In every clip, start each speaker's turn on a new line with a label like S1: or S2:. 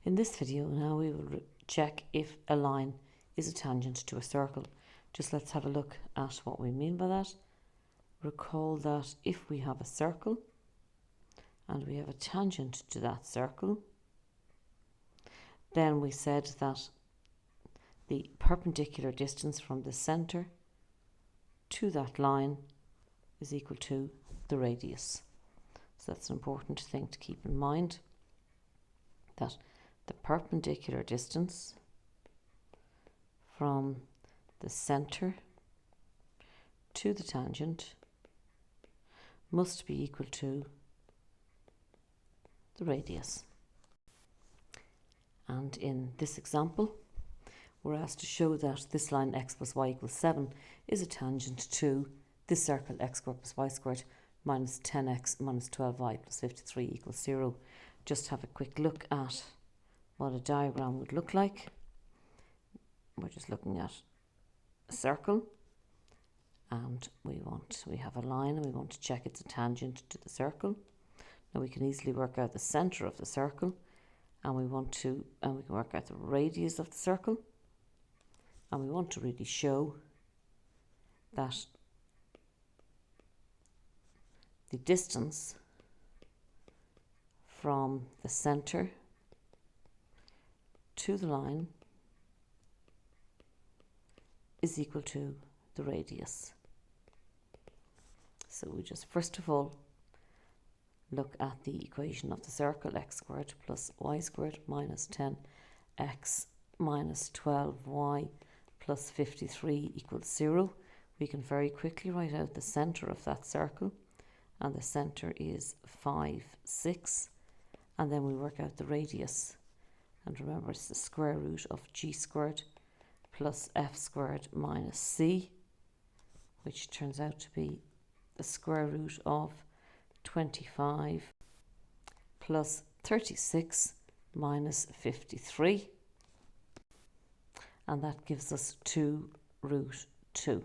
S1: In this video now we will check if a line is a tangent to a circle. Just let's have a look at what we mean by that. Recall that if we have a circle and we have a tangent to that circle, then we said that the perpendicular distance from the centre to that line is equal to the radius. So that's an important thing to keep in mind, that the perpendicular distance from the centre to the tangent must be equal to the radius. And in this example, we're asked to show that this line x plus y equals 7 is a tangent to this circle x squared plus y squared minus 10x minus 12y plus 53 equals 0. Just have a quick look at what a diagram would look like. We're just looking at a circle, and we have a line and we want to check it's a tangent to the circle. Now we can easily work out the centre of the circle, and we can work out the radius of the circle, and we want to really show that the distance from the centre to the line is equal to the radius. So we just first of all look at the equation of the circle, x squared plus y squared minus 10x minus 12y plus 53 equals 0. We can very quickly write out the centre of that circle, and the centre is 5, 6, and then we work out the radius. And remember, it's the square root of g squared plus f squared minus c, which turns out to be the square root of 25 plus 36 minus 53, and that gives us 2 root 2.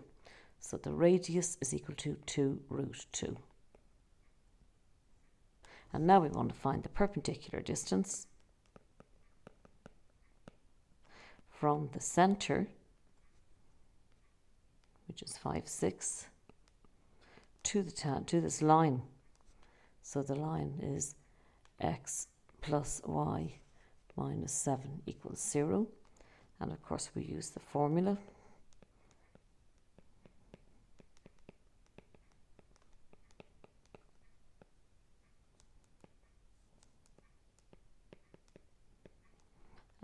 S1: So the radius is equal to 2 root 2. And now we want to find the perpendicular distance from the centre, which is 5, 6, to this line. So the line is x plus y minus 7 equals 0. And of course we use the formula.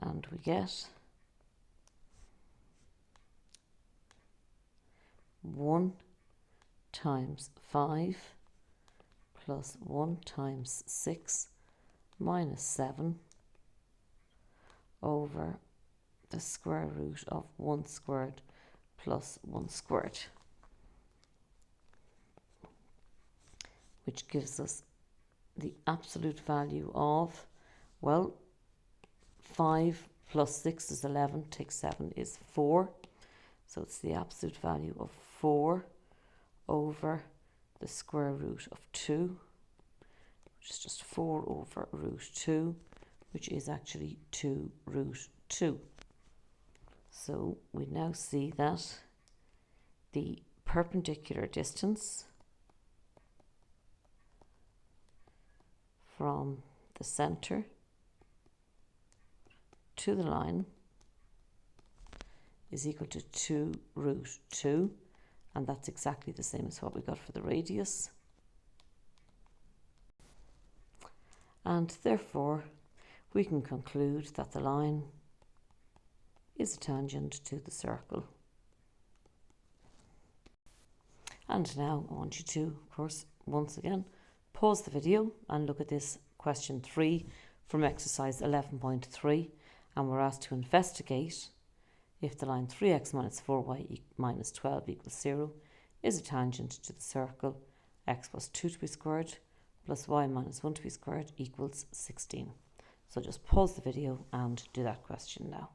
S1: And we get 1 times 5 plus 1 times 6 minus 7 over the square root of 1 squared plus 1 squared, which gives us the absolute value of, well, 5 plus 6 is 11, take 7 is 4. So it's the absolute value of 4 over the square root of 2, which is just 4 over root 2, which is actually 2 root 2. So we now see that the perpendicular distance from the centre to the line is equal to 2 root 2, and that's exactly the same as what we got for the radius. And therefore we can conclude that the line is a tangent to the circle. And now I want you to, of course, once again pause the video and look at this question 3 from exercise 11.3, and we're asked to investigate if the line 3x minus 4y minus 12 equals 0 is a tangent to the circle x plus 2 to be squared plus y minus 1 to be squared equals 16. So just pause the video and do that question now.